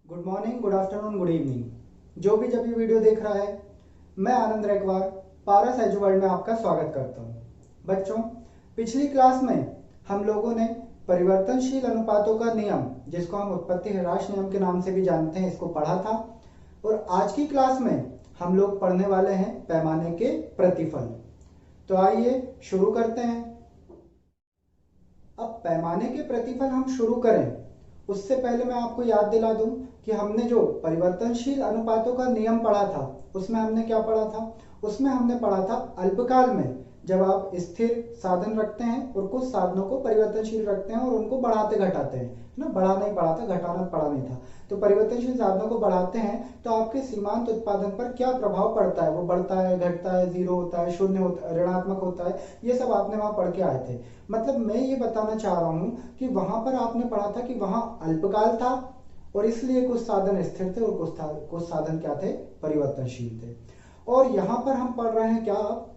Good morning, good afternoon, good evening. जो भी जब ये वीडियो देख रहा है, मैं आनंद रेकवार पारस एजू वर्ल्ड में आपका स्वागत करता हूँ। बच्चों, पिछली क्लास में हम लोगों ने परिवर्तनशील अनुपातों का नियम, जिसको हम उत्पत्ति ह्रास नियम के नाम से भी जानते हैं, इसको पढ़ा था। और आज की क्लास में हम लोग पढ़ने वाले हैं पैमाने के प्रतिफल। तो आइए शुरू करते हैं। अब पैमाने के प्रतिफल हम शुरू करें उससे पहले मैं आपको याद दिला दूं कि हमने जो परिवर्तनशील अनुपातों का नियम पढ़ा था, उसमें हमने क्या पढ़ा था? उसमें हमने पढ़ा था अल्पकाल में जब आप स्थिर साधन रखते हैं और कुछ साधनों को परिवर्तनशील रखते हैं और उनको बढ़ाते घटाते हैं, ना बढ़ाना ही पढ़ा था, घटाना पढ़ा नहीं था। तो परिवर्तनशील साधनों को बढ़ाते हैं तो आपके सीमांत उत्पादन पर क्या प्रभाव पड़ता है? वो बढ़ता है, घटता है, जीरो होता है, शून्य होता है, ऋणात्मक होता है, ये सब आपने वहां पढ़ के आए थे। मतलब मैं ये बताना चाह रहा हूं कि वहां पर आपने पढ़ा था कि वहां अल्पकाल था और इसलिए कुछ साधन स्थिर थे और कुछ साधन क्या थे? परिवर्तनशील थे। और यहां पर हम पढ़ रहे हैं क्या?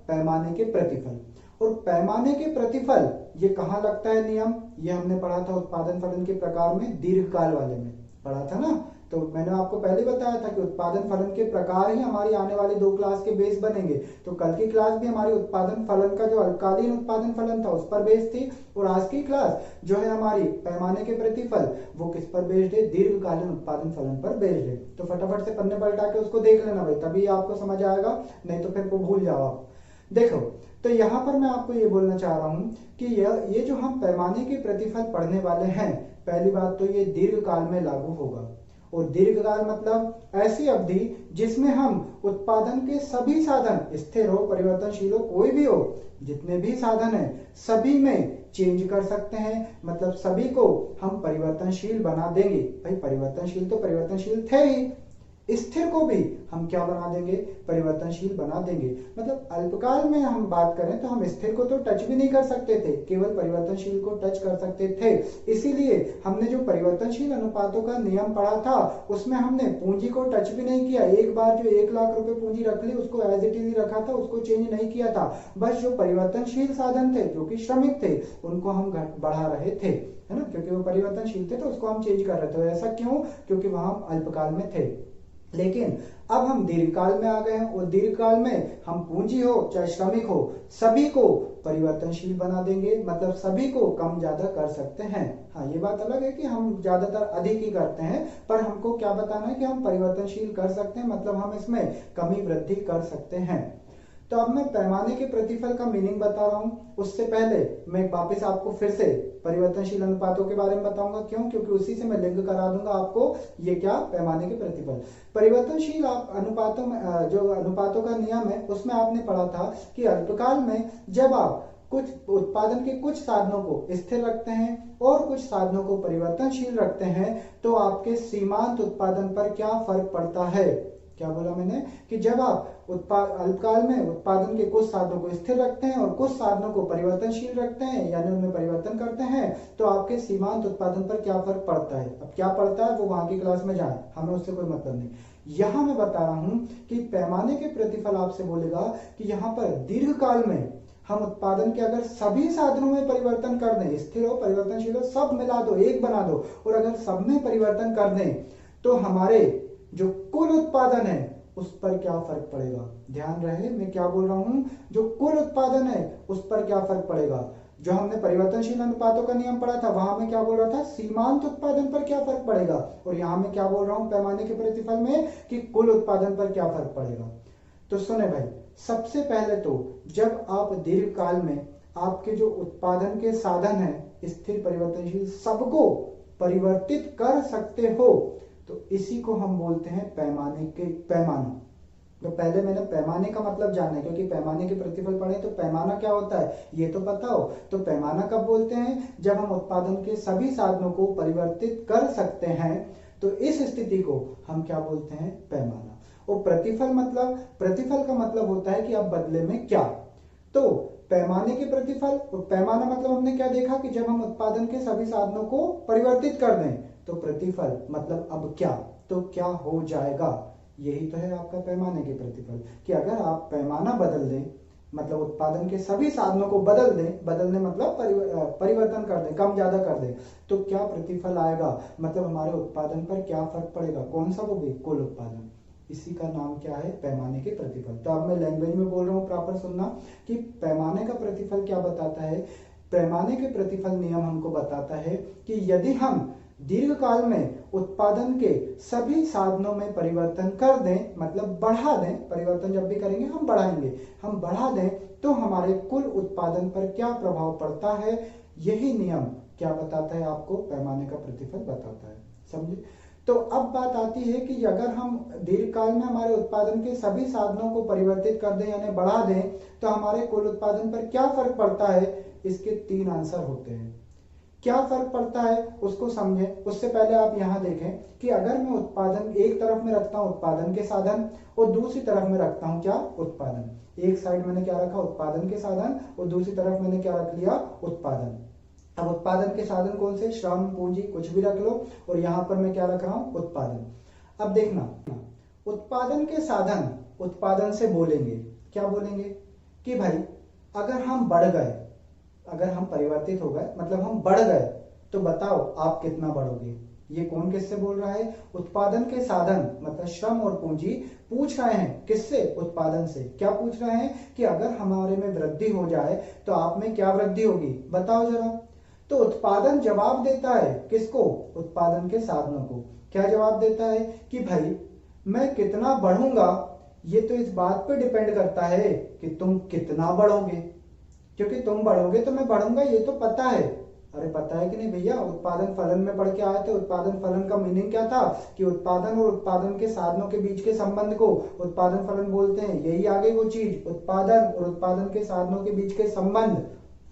पैमाने के प्रतिफल। और पैमाने के प्रतिफल ये कहां लगता है नियम? ये हमने पढ़ा था उत्पादन फलन के प्रकार में, दीर्घकाल वाले में पढ़ा था ना। तो मैंने आपको पहले बताया था कि उत्पादन फलन के प्रकार ही हमारी आने वाली 2 क्लास के बेस बनेंगे। तो कल की क्लास भी हमारी उत्पादन फलन का जो अल्पकालीन उत्पादन फलन था उस पर बेस्ड थी, और आज की क्लास जो है हमारी पैमाने के प्रतिफल, वो किस पर बेस्ड है? दीर्घकालीन उत्पादन फलन पर बेस्ड है। तो फटाफट से पन्ने पलटा के उसको देख लेना भाई, तभी आपको समझ आएगा, नहीं तो फिर वो भूल जाओ आप। देखो, तो यहां पर मैं आपको ये बोलना चाह रहा हूं कि ये जो हम पैमाने के प्रतिफल पढ़ने वाले हैं, पहली बात तो ये दीर्घकाल में लागू होगा। और दीर्घकाल मतलब ऐसी अवधि जिसमें हम उत्पादन के सभी साधन, स्थिर हो, परिवर्तनशील हो, कोई भी हो, जितने भी साधन है सभी में चेंज कर सकते हैं। मतलब सभी को हम परिवर्तनशील बना देंगे। भाई परिवर्तनशील तो परिवर्तनशील थे ही, स्थिर को भी हम क्या बना देंगे? परिवर्तनशील बना देंगे। मतलब अल्पकाल में हम बात करें तो हम स्थिर को तो टच भी नहीं कर सकते थे, केवल परिवर्तनशील को टच कर सकते थे। इसीलिए हमने जो परिवर्तनशील अनुपातों का नियम पढ़ा था उसमें हमने पूंजी को टच भी नहीं किया। एक बार जो 1 लाख रुपए पूंजी रख ली, उसको एज इट इज रखा था, उसको चेंज नहीं किया था। बस जो परिवर्तनशील साधन थे, जो कि श्रमिक थे, उनको हम बढ़ा रहे थे, है ना, क्योंकि वो परिवर्तनशील थे तो उसको हम चेंज कर रहे थे। ऐसा क्यों? क्योंकि वहां हम अल्पकाल में थे। लेकिन अब हम दीर्घकाल में आ गए हैं और दीर्घकाल में हम पूंजी हो चाहे श्रमिक हो, सभी को परिवर्तनशील बना देंगे। मतलब सभी को कम ज्यादा कर सकते हैं। हाँ, ये बात अलग है कि हम ज्यादातर अधिक ही करते हैं, पर हमको क्या बताना है कि हम परिवर्तनशील कर सकते हैं, मतलब हम इसमें कमी वृद्धि कर सकते हैं। तो अब मैं पैमाने के प्रतिफल का मीनिंग बता रहा हूं। उससे पहले मैं वापस आपको फिर से परिवर्तनशील अनुपातों के बारे में बताऊंगा। क्यों? क्योंकि उसी से मैं लिंक करा दूंगा आपको। ये क्या? पैमाने के प्रतिफल। परिवर्तनशील अनुपातों में जो अनुपातों का नियम है उसमें आपने पढ़ा था कि अल्पकाल में जब आप कुछ उत्पादन के कुछ साधनों को स्थिर रखते हैं और कुछ साधनों को परिवर्तनशील रखते हैं, तो आपके सीमांत उत्पादन पर क्या फर्क पड़ता है? क्या बोला मैंने? कि जब आप अल्पकाल में उत्पादन के कुछ साधनों को स्थिर रखते हैं और कुछ साधनों को परिवर्तनशील रखते हैं, यानी उनमें परिवर्तन करते हैं, तो आपके सीमांत उत्पादन पर क्या फर्क पड़ता है? अब क्या पड़ता है वो वहां की क्लास में जाए, हमें उससे कोई मतलब नहीं। यहां मैं बता रहा हूं कि पैमाने के प्रतिफल आपसे बोलेगा कि यहां पर दीर्घकाल में हम उत्पादन के अगर सभी साधनों में परिवर्तन कर दें, स्थिर हो, परिवर्तनशील हो, सब मिला दो, एक बना दो, और अगर सब में परिवर्तन कर दें, तो हमारे जो कुल उत्पादन है उस पर क्या फर्क पड़ेगा? ध्यान रहे मैं क्या बोल रहा हूं। जो कुल उत्पादन है उस पर क्या फर्क पड़ेगा? जो हमने परिवर्तनशील अनुपातों का नियम पढ़ा था वहां में क्या बोल रहा था? सीमांत उत्पादन पर क्या फर्क पड़ेगा। और यहां मैं क्या बोल रहा हूं पैमाने के प्रतिफल में कि कुल उत्पादन पर क्या फर्क पड़ेगा। तो सुने भाई, सबसे पहले तो जब आप दीर्घकाल में आपके जो उत्पादन के साधन है, स्थिर, परिवर्तनशील, सबको परिवर्तित कर सकते हो, तो इसी को हम बोलते हैं पैमाना। तो पहले मैंने पैमाने का मतलब जानना है, क्योंकि पैमाने के प्रतिफल पढ़े तो पैमाना क्या होता है ये तो पता हो। तो पैमाना कब बोलते हैं? जब हम उत्पादन के सभी साधनों को परिवर्तित कर सकते हैं, तो इस स्थिति को हम क्या बोलते हैं? पैमाना। और प्रतिफल का मतलब होता है कि अब बदले में क्या। तो पैमाने के प्रतिफल, पैमाना मतलब हमने क्या देखा कि जब हम उत्पादन के सभी साधनों को परिवर्तित कर दें, तो प्रतिफल मतलब अब क्या, तो क्या हो जाएगा। यही तो है आपका पैमाने के प्रतिफल, कि अगर आप पैमाना बदल दें, मतलब उत्पादन के सभी साधनों को बदल दें, बदलने मतलब परिवर्तन कर दें, कम ज्यादा कर दें, तो क्या प्रतिफल आएगा, मतलब हमारे उत्पादन पर क्या फर्क पड़ेगा, कौन सा, वो भी कुल उत्पादन। इसी का नाम क्या है, पैमाने के प्रतिफल। तो अब मैं लैंग्वेज में बोल रहा हूँ, प्रॉपर सुनना कि पैमाने का प्रतिफल क्या बताता है। पैमाने के प्रतिफल नियम हमको बताता है कि यदि हम दीर्घकाल में उत्पादन के सभी साधनों में परिवर्तन कर दें, मतलब बढ़ा दें, परिवर्तन जब भी करेंगे हम बढ़ाएंगे, हम बढ़ा दें, तो हमारे कुल उत्पादन पर क्या प्रभाव पड़ता है, यही नियम क्या बताता है आपको, पैमाने का प्रतिफल बताता है। समझे। तो अब बात आती है कि अगर हम दीर्घकाल में हमारे उत्पादन के सभी साधनों को परिवर्तित कर दें यानी बढ़ा दें, तो हमारे कुल उत्पादन पर क्या फर्क पड़ता है। इसके 3 आंसर होते हैं। क्या फर्क पड़ता है उसको समझें। उससे पहले आप यहां देखें कि अगर मैं उत्पादन एक तरफ में रखता हूं उत्पादन के साधन और दूसरी तरफ में रखता हूं क्या, उत्पादन। एक साइड मैंने क्या रखा, उत्पादन के साधन, और दूसरी तरफ मैंने क्या रख लिया, उत्पादन। अब उत्पादन के साधन कौन से, श्रम, पूंजी, कुछ भी रख लो, और यहां पर मैं क्या रख रहा हूं, उत्पादन। अब देखना, उत्पादन के साधन उत्पादन से बोलेंगे, क्या बोलेंगे कि भाई अगर हम बढ़ गए, अगर हम परिवर्तित हो गए, मतलब हम बढ़ गए, तो बताओ आप कितना बढ़ोगे। ये कौन किससे बोल रहा है, उत्पादन के साधन मतलब श्रम और पूंजी पूछ रहे हैं, किससे, उत्पादन से। क्या पूछ रहे हैं कि अगर हमारे में वृद्धि हो जाए तो आप में क्या वृद्धि होगी, बताओ जरा। तो उत्पादन जवाब देता है किसको, उत्पादन के साधनों को। क्या जवाब देता है कि भाई मैं कितना बढ़ूंगा, ये तो इस बात पे डिपेंड करता है कि तुम कितना बढ़ोगे, क्योंकि तुम बढ़ोगे तो मैं बढ़ूंगा, ये तो पता है। अरे पता है कि नहीं भैया, उत्पादन फलन में पढ़ के आए थे। उत्पादन फलन का मीनिंग क्या था कि उत्पादन और उत्पादन के साधनों के बीच के संबंध को उत्पादन फलन बोलते हैं। यही आगे वो चीज, उत्पादन और उत्पादन के साधनों के बीच के संबंध,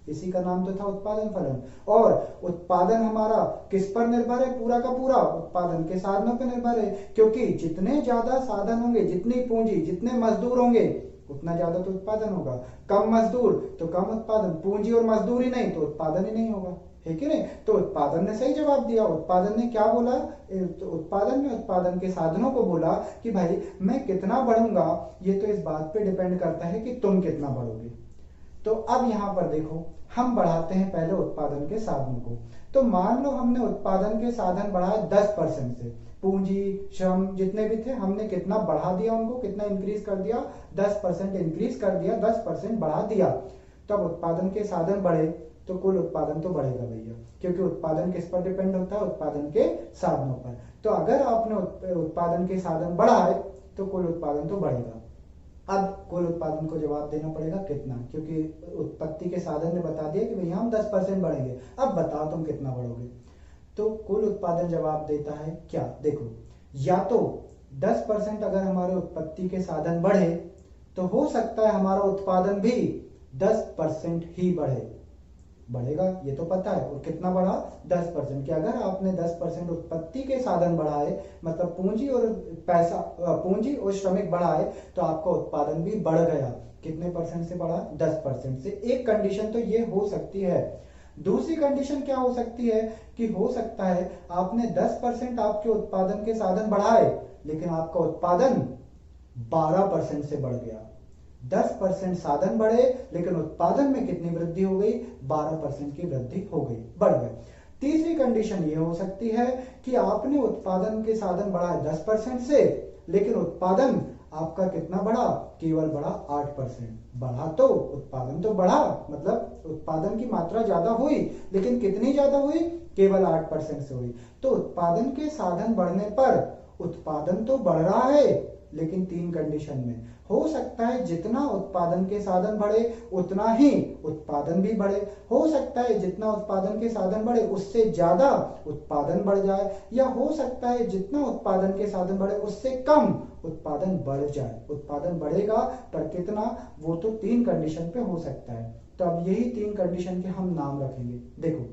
इसी का नाम तो था उत्पादन फलन। और उत्पादन हमारा किस पर निर्भर है, पूरा का पूरा उत्पादन के साधनों पर निर्भर है, क्योंकि जितने ज्यादा साधन होंगे, जितनी पूंजी, जितने मजदूर होंगे, उतना ज्यादा तो उत्पादन होगा। कम मजदूर तो कम उत्पादन, पूंजी और मजदूर ही नहीं तो उत्पादन ही नहीं होगा, है कि नहीं। तो उत्पादन ने सही जवाब दिया। उत्पादन ने क्या बोला, तो उत्पादन ने उत्पादन के साधनों को बोला कि भाई मैं कितना बढ़ूंगा, ये तो इस बात पे डिपेंड करता है कि तुम कितना बढ़ोगे। तो अब यहां पर देखो, हम बढ़ाते हैं पहले उत्पादन के साधनों को। तो मान लो हमने उत्पादन के साधन बढ़ाए 10% से, पूंजी, श्रम जितने भी थे हमने कितना बढ़ा दिया, उनको कितना इंक्रीज कर दिया, 10% इंक्रीज कर दिया, 10% बढ़ा दिया। तब उत्पादन के साधन बढ़े तो कुल उत्पादन तो बढ़ेगा भैया, क्योंकि उत्पादन किस पर डिपेंड होता है, उत्पादन के साधनों पर। तो अगर आपने उत्पादन के साधन बढ़ाए तो कुल उत्पादन तो बढ़ेगा। अब कुल उत्पादन को जवाब देना पड़ेगा कितना, क्योंकि उत्पत्ति के साधन ने बता दिया कि भैया हम 10% बढ़ेंगे। अब बताओ तुम कितना बढ़ोगे। तो कुल उत्पादन जवाब देता है क्या, देखो, या तो 10% अगर हमारे उत्पत्ति के साधन बढ़े तो हो सकता है हमारा उत्पादन भी 10% ही बढ़ेगा, ये तो पता है। और कितना बढ़ा, 10%। कि अगर आपने 10% उत्पत्ति के साधन बढ़ाए, मतलब पूंजी और पैसा, पूंजी और श्रमिक बढ़ाए, तो आपका उत्पादन भी बढ़ गया। कितने परसेंट से बढ़ा, 10% से। एक कंडीशन तो ये हो सकती है। दूसरी कंडीशन क्या हो सकती है कि हो सकता है आपने 10% आपके उत्पादन के साधन बढ़ाए, लेकिन आपका उत्पादन 12% से बढ़ गया। 10% साधन बढ़े लेकिन उत्पादन में कितनी वृद्धि हो गई, 12% की वृद्धि हो गई, बढ़ गए। तीसरी कंडीशन ये हो सकती है कि आपने उत्पादन के साधन बढ़ाए 10% से, लेकिन उत्पादन आपका कितना बढ़ा, केवल बढ़ा 8%। बढ़ा तो उत्पादन तो बढ़ा, मतलब उत्पादन की मात्रा ज्यादा हुई, लेकिन कितनी ज्यादा हुई, केवल 8% से हुई। तो उत्पादन के साधन बढ़ने पर उत्पादन तो बढ़ रहा है, लेकिन 3 कंडीशन में। हो सकता है जितना उत्पादन के साधन बढ़े उतना ही उत्पादन भी बढ़े, हो सकता है जितना उत्पादन के साधन बढ़े उससे ज्यादा उत्पादन बढ़ जाए, या हो सकता है जितना उत्पादन के साधन बढ़े उससे कम उत्पादन बढ़ जाए। उत्पादन बढ़ेगा पर कितना, वो तो 3 कंडीशन पे हो सकता है। तो अब यही 3 कंडीशन के हम नाम रखेंगे। देखो,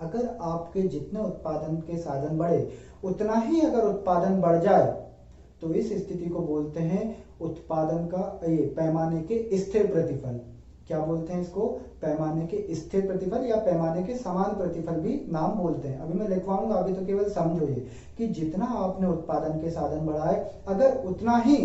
अगर आपके जितने उत्पादन के साधन बढ़े उतना ही अगर उत्पादन बढ़ जाए, तो इस स्थिति को बोलते हैं उत्पादन का ये पैमाने के स्थिर प्रतिफल। क्या बोलते हैं इसको, पैमाने के स्थिर प्रतिफल या पैमाने के समान प्रतिफल भी नाम बोलते हैं। अभी मैं लिखवाऊंगा, अभी तो केवल समझो ये कि जितना आपने उत्पादन के साधन बढ़ाए, अगर उतना ही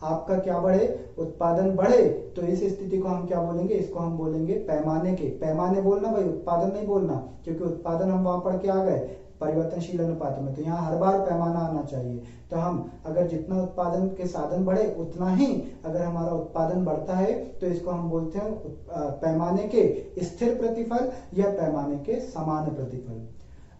आपका क्या बढ़े, उत्पादन बढ़े, तो इस स्थिति को हम क्या बोलेंगे, इसको हम बोलेंगे पैमाने के, पैमाने बोलना भाई, उत्पादन नहीं बोलना, क्योंकि उत्पादन हम वहां पढ़ के आ गए परिवर्तनशील अनुपात में, तो यहाँ हर बार पैमाना आना चाहिए। तो हम अगर जितना उत्पादन के साधन बढ़े उतना ही अगर हमारा उत्पादन बढ़ता है तो इसको हम बोलते हैं पैमाने के स्थिर प्रतिफल या पैमाने के सामान्य प्रतिफल।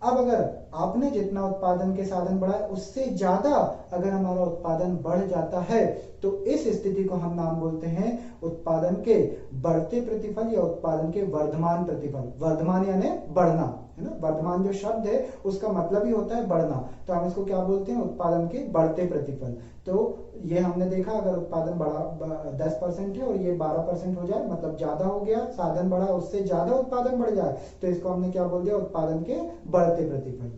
अब अगर आपने जितना उत्पादन के साधन बढ़ाए उससे ज्यादा अगर हमारा उत्पादन बढ़ जाता है तो इस स्थिति को हम नाम बोलते हैं उत्पादन के बढ़ते प्रतिफल या उत्पादन के वर्धमान प्रतिफल। वर्धमान यानी बढ़ना, है ना, वर्धमान जो शब्द है उसका मतलब ही होता है बढ़ना, तो हम इसको क्या बोलते हैं, उत्पादन के बढ़ते प्रतिफल। तो ये हमने देखा अगर उत्पादन बढ़ा 10% है और ये 12% हो जाए, मतलब ज्यादा हो गया, साधन बढ़ा, उससे ज्यादा उत्पादन बढ़ जाए, तो इसको हमने क्या बोल दिया, उत्पादन के बढ़ते प्रतिफल।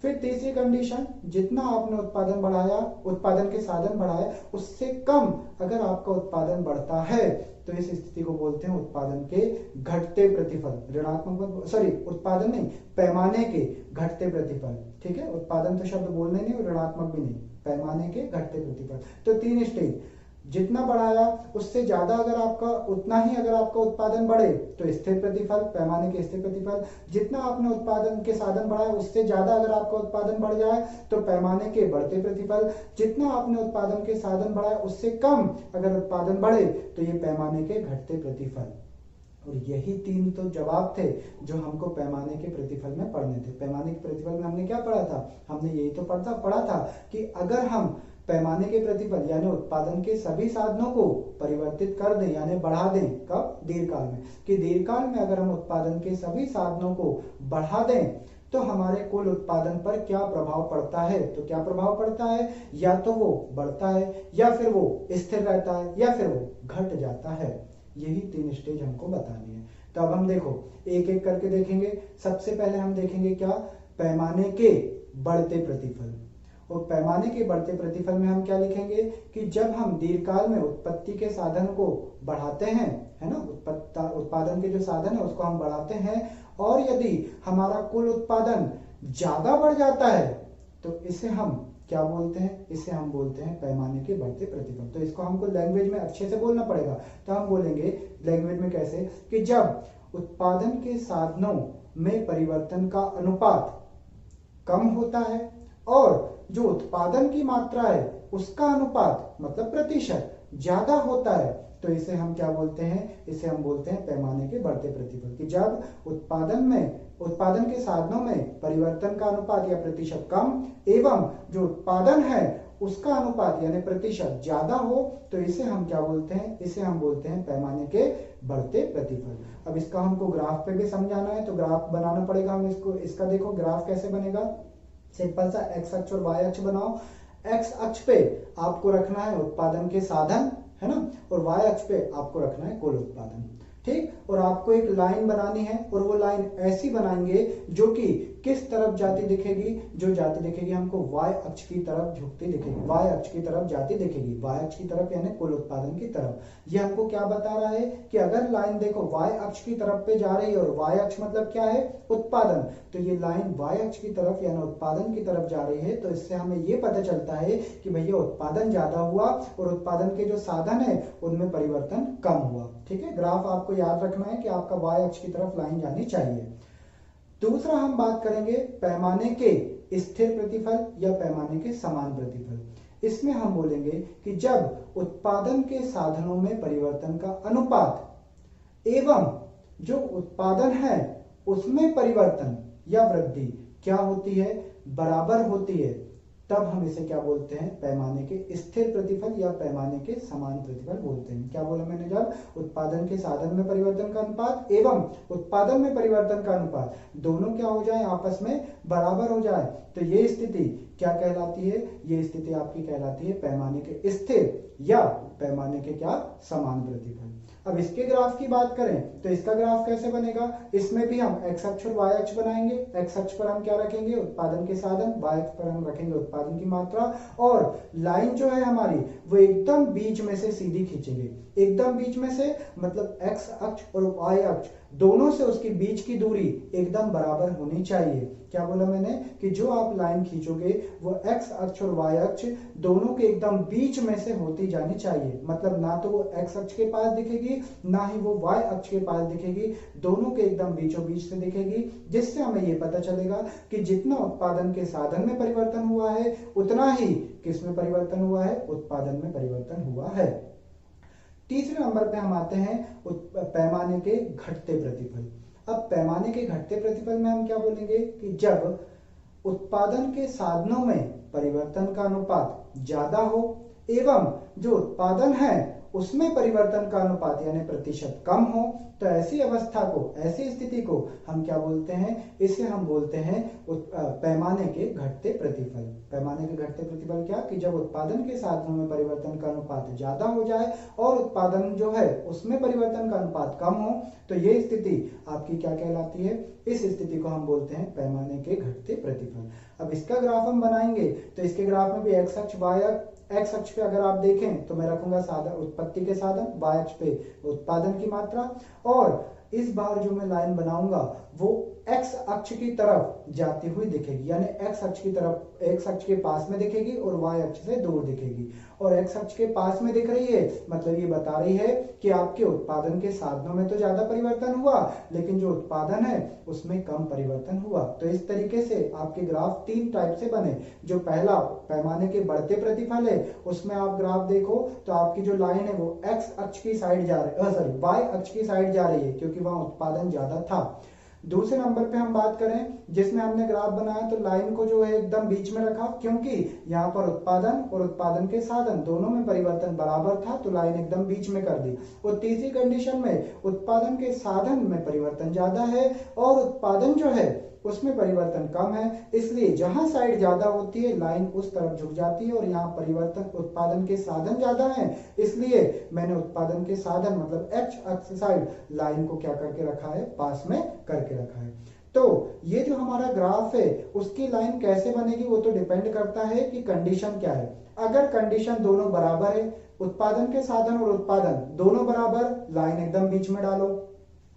फिर तीसरी कंडीशन, जितना आपने उत्पादन बढ़ाया, उत्पादन के साधन बढ़ाए, उससे कम अगर आपका उत्पादन बढ़ता है तो इस स्थिति को बोलते हैं उत्पादन के घटते प्रतिफल। ऋणात्मक, सॉरी उत्पादन नहीं, पैमाने के घटते प्रतिफल, ठीक है, उत्पादन तो शब्द बोलने नहीं और ऋणात्मक भी नहीं, पैमाने के घटते प्रतिफल। तो 3 स्टेज, जितना बढ़ाया उससे ज्यादा अगर आपका, उतना ही अगर आपका उत्पादन बढ़े तो स्थिर प्रतिफल, पैमाने के स्थिर प्रतिफल। जितना आपने उत्पादन के साधन बढ़ाया उससे ज्यादा अगर आपका उत्पादन बढ़ जाए तो पैमाने के बढ़ते प्रतिफल। जितना आपने उत्पादन के साधन बढ़ाया उससे कम अगर उत्पादन बढ़े तो ये पैमाने के घटते प्रतिफल। और यही 3 तो जवाब थे जो हमको पैमाने के प्रतिफल में पढ़ने थे। पैमाने के प्रतिफल में हमने क्या पढ़ा था, हमने यही तो पढ़ा था कि अगर हम पैमाने के प्रतिफल यानी उत्पादन के सभी साधनों को परिवर्तित कर दें यानी बढ़ा दें, कब, दीर्घकाल में, कि दीर्घकाल में अगर हम उत्पादन के सभी साधनों को बढ़ा दें तो हमारे कुल उत्पादन पर क्या प्रभाव पड़ता है। तो क्या प्रभाव पड़ता है, या तो वो बढ़ता है या फिर वो स्थिर रहता है या फिर वो घट जाता है। यही 3 स्टेज हमको बतानी है। तो अब हम देखो एक एक करके देखेंगे। सबसे पहले हम देखेंगे क्या, पैमाने के बढ़ते प्रतिफल। और पैमाने के बढ़ते प्रतिफल में हम क्या लिखेंगे कि जब हम दीर्घकाल में उत्पत्ति के साधन को बढ़ाते हैं, है ना, उत्पादन के जो साधन है उसको हम बढ़ाते हैं, और यदि हमारा कुल उत्पादन ज्यादा बढ़ जाता है तो इसे हम क्या बोलते हैं, इसे हम बोलते हैं पैमाने के बढ़ते प्रतिफल। तो इसको हमको लैंग्वेज में अच्छे से बोलना पड़ेगा। तो हम बोलेंगे लैंग्वेज में कैसे, कि जब उत्पादन के साधनों में परिवर्तन का अनुपात कम होता है और जो उत्पादन की मात्रा है उसका अनुपात मतलब प्रतिशत ज्यादा होता है, तो इसे हम क्या बोलते हैं, इसे हम बोलते हैं पैमाने के बढ़ते प्रतिफल। कि जब उत्पादन के साधनों में परिवर्तन का अनुपात या प्रतिशत कम एवं जो उत्पादन है उसका अनुपात यानी प्रतिशत ज्यादा हो तो इसे हम क्या बोलते हैं, इसे हम बोलते हैं पैमाने के बढ़ते प्रतिफल। अब इसका हमको ग्राफ पे भी समझाना है तो ग्राफ बनाना पड़ेगा। हम इसका देखो ग्राफ कैसे बनेगा, सिंपल सा एक्स अक्ष और वाई अक्ष बनाओ। एक्स अक्ष पे आपको रखना है उत्पादन के साधन, है ना, और वाई अक्ष पे आपको रखना है कुल उत्पादन, ठीक। और आपको एक लाइन बनानी है और वो लाइन ऐसी बनाएंगे जो कि किस तरफ जाती दिखेगी, जो जाती दिखेगी हमको वाई अक्ष की तरफ झुकती दिखेगी, वाई अक्ष की तरफ जाती दिखेगी, वाई अक्ष की तरफ यानी कुल उत्पादन की तरफ। ये हमको क्या बता रहा है कि अगर लाइन देखो वाई अक्ष की तरफ पे जा रही है और वाई अक्ष मतलब क्या है, उत्पादन, तो ये लाइन वाई अक्ष की तरफ यानी उत्पादन की तरफ जा रही है, तो इससे हमें ये पता चलता है कि भैया उत्पादन ज्यादा हुआ और उत्पादन के जो साधन है उनमें परिवर्तन कम हुआ, ठीक है। ग्राफ आपको याद रखना है कि आपका वाई अक्ष की तरफ लाइन जानी चाहिए। दूसरा हम बात करेंगे पैमाने के स्थिर प्रतिफल या पैमाने के समान प्रतिफल। इसमें हम बोलेंगे कि जब उत्पादन के साधनों में परिवर्तन का अनुपात एवं जो उत्पादन है उसमें परिवर्तन या वृद्धि क्या होती है, बराबर होती है, तब हम इसे क्या बोलते हैं, पैमाने के स्थिर प्रतिफल या पैमाने के समान प्रतिफल बोलते हैं। क्या बोला मैंने, जब उत्पादन के साधन में परिवर्तन का अनुपात एवं उत्पादन में परिवर्तन का अनुपात दोनों क्या हो जाए, आपस में बराबर हो जाए, तो ये स्थिति क्या कहलाती है, ये स्थिति आपकी कहलाती है पैमाने के स्थिर या पैमाने के क्या, समान प्रतिफल। अब इसके ग्राफ की बात करें तो इसका ग्राफ कैसे बनेगा, इसमें भी हम एक्स अक्ष और वाई अक्ष बनाएंगे। एक्स अक्ष पर हम क्या रखेंगे, उत्पादन के साधन, वाई अक्ष पर हम रखेंगे उत्पादन की मात्रा, और लाइन जो है हमारी वो एकदम बीच में से सीधी खींचेंगे। एकदम बीच में से, मतलब एक्स अक्ष और वाई अक्ष दोनों से उसकी बीच की दूरी एकदम बराबर होनी चाहिए। क्या बोला मैंने कि जो आप लाइन खींचोगे वो एक्स अक्ष और वाई अक्ष दोनों के एकदम बीच में से होती जानी चाहिए। मतलब ना तो वो एक्स अक्ष के पास दिखेगी, ना ही वो वाई अक्ष के पास दिखेगी, दोनों के एकदम बीचों बीच से दिखेगी, जिससे हमें ये पता चलेगा कि जितना उत्पादन के साधन में परिवर्तन हुआ है उतना ही किस में परिवर्तन हुआ है, उत्पादन में परिवर्तन हुआ है। तीसरे नंबर पे हम आते हैं पैमाने के घटते प्रतिफल। अब पैमाने के घटते प्रतिफल में हम क्या बोलेंगे कि जब उत्पादन के साधनों में परिवर्तन का अनुपात ज्यादा हो एवं जो उत्पादन है उसमें परिवर्तन का अनुपात यानी प्रतिशत कम हो, तो ऐसी अवस्था को, ऐसी स्थिति को हम क्या बोलते हैं, इसे हम बोलते हैं पैमाने के घटते प्रतिफल। पैमाने के घटते प्रतिफल क्या कि जब उत्पादन के साधनों में परिवर्तन का अनुपात ज्यादा हो जाए और उत्पादन जो है उसमें परिवर्तन का अनुपात कम हो, तो ये स्थिति आपकी क्या कहलाती है, इस स्थिति को हम बोलते हैं पैमाने के घटते प्रतिफल। अब इसका ग्राफ हम बनाएंगे तो इसके ग्राफ में भी एक्स अक्ष वाई एक्स अक्ष पे अगर आप देखें तो मैं रखूंगा साधन, उत्पत्ति के साधन, वाई अक्ष पे उत्पादन की मात्रा, और इस बार जो मैं लाइन बनाऊंगा वो एक्स अक्ष की तरफ जाती हुई दिखेगी, यानी एक्स अक्ष की तरफ, एक्स अक्ष के पास में दिखेगी और वाई अक्ष से दूर दिखेगी। और एक्स अक्ष के पास में दिख रही है मतलब ये बता रही है कि आपके उत्पादन के साधनों में तो ज्यादा परिवर्तन हुआ लेकिन जो उत्पादन है उसमें कम परिवर्तन हुआ। तो इस तरीके से आपके ग्राफ तीन टाइप से बने। जो पहला पैमाने के बढ़ते प्रतिफल है उसमें आप ग्राफ देखो तो आपकी जो लाइन है वो एक्स अक्ष की साइड जा रही है, सॉरी वाई अक्ष की साइड जा रही है क्योंकि वहां उत्पादन ज्यादा था। दूसरे नंबर पे हम बात करें जिसमें हमने ग्राफ बनाया तो लाइन को जो है एकदम बीच में रखा क्योंकि यहाँ पर उत्पादन और उत्पादन के साधन दोनों में परिवर्तन बराबर था, तो लाइन एकदम बीच में कर दी। और तीसरी कंडीशन में उत्पादन के साधन में परिवर्तन ज्यादा है और उत्पादन जो है उसमें परिवर्तन कम है, इसलिए जहां साइड ज्यादा होती है लाइन उस तरफ झुक जाती है। और यहाँ परिवर्तन, उत्पादन के साधन ज्यादा है इसलिए मैंने उत्पादन के साधन मतलब एक्स अक्ष साइड लाइन को क्या करके रखा है, पास में करके रखा है। तो ये जो हमारा ग्राफ है उसकी लाइन कैसे बनेगी वो तो डिपेंड करता है कि कंडीशन क्या है। अगर कंडीशन दोनों बराबर है, उत्पादन के साधन और उत्पादन दोनों बराबर, लाइन एकदम बीच में डालो।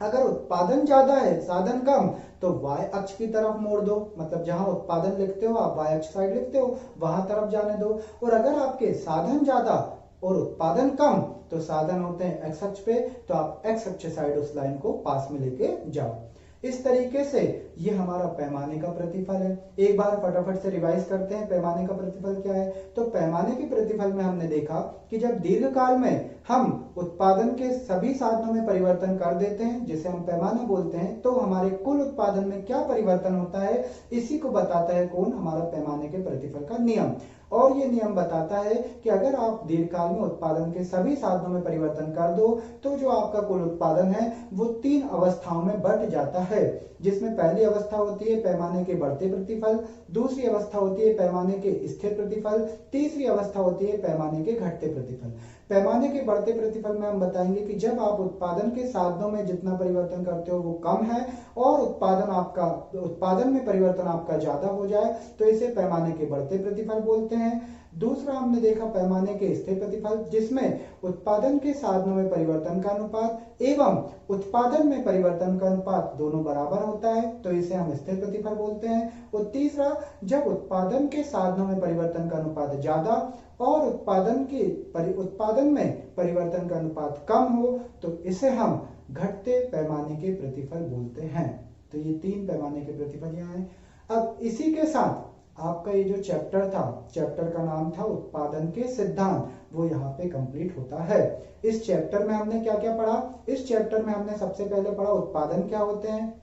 अगर उत्पादन ज्यादा है साधन कम तो y अक्ष की तरफ मोड़ दो, मतलब जहां उत्पादन लिखते हो आप y अक्ष साइड लिखते हो वहां तरफ जाने दो। और अगर आपके साधन ज्यादा और उत्पादन कम तो साधन होते हैं x अक्ष पे, तो आप x अक्ष साइड उस लाइन को पास में लेके जाओ। इस तरीके से ये हमारा पैमाने का प्रतिफल है। एक बार फटाफट से रिवाइज करते हैं पैमाने का प्रतिफल क्या है। तो पैमाने के प्रतिफल में हमने देखा कि जब दीर्घकाल में हम उत्पादन के सभी साधनों में परिवर्तन कर देते हैं जिसे हम पैमाना बोलते हैं, तो हमारे कुल उत्पादन में क्या परिवर्तन होता है इसी को बताता है कौन, हमारा पैमाने के प्रतिफल का नियम। और ये नियम बताता है कि अगर आप दीर्घकाल में उत्पादन के सभी साधनों में परिवर्तन कर दो तो जो आपका कुल उत्पादन है वो तीन अवस्थाओं में बंट जाता है, जिसमें पहली अवस्था होती है पैमाने के बढ़ते प्रतिफल, दूसरी अवस्था होती है पैमाने के स्थिर प्रतिफल, तीसरी अवस्था होती है पैमाने के घटते प्रतिफल। पैमाने के बढ़ते प्रतिफल में हम बताएंगे कि जब आप उत्पादन के साधनों में जितना परिवर्तन करते हो वो कम है और उत्पादन में परिवर्तन आपका ज्यादा हो जाए तो इसे पैमाने के बढ़ते प्रतिफल बोलते हैं। दूसरा हमने देखा पैमाने के स्थिर प्रतिफल जिसमें उत्पादन के साधनों में परिवर्तन का अनुपात एवं उत्पादन में परिवर्तन का अनुपात दोनों बराबर होता है तो इसे हम स्थिर प्रतिफल बोलते हैं। और तीसरा, जब उत्पादन के साधनों में परिवर्तन का अनुपात ज्यादा और उत्पादन में परिवर्तन का अनुपात कम हो तो इसे हम घटते पैमाने के प्रतिफल बोलते हैं। तो ये तीन पैमाने के प्रतिफल यहाँ हैं। अब इसी के साथ आपका ये जो चैप्टर था, चैप्टर का नाम था उत्पादन के सिद्धांत, वो यहाँ पे कंप्लीट होता है। इस चैप्टर में हमने क्या क्या पढ़ा, इस चैप्टर में हमने सबसे पहले पढ़ा उत्पादन क्या होते हैं,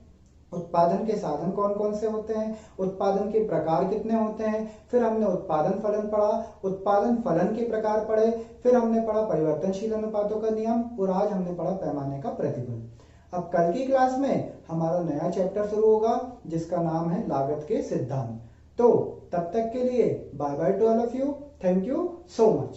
उत्पादन के साधन कौन कौन से होते हैं, उत्पादन के प्रकार कितने होते हैं, फिर हमने उत्पादन फलन पढ़ा, उत्पादन फलन के प्रकार पढ़े, फिर हमने पढ़ा परिवर्तनशील अनुपातों का नियम और आज हमने पढ़ा पैमाने का प्रतिफल। अब कल की क्लास में हमारा नया चैप्टर शुरू होगा जिसका नाम है लागत के सिद्धांत। तो तब तक के लिए bye bye to all of you, thank you so much.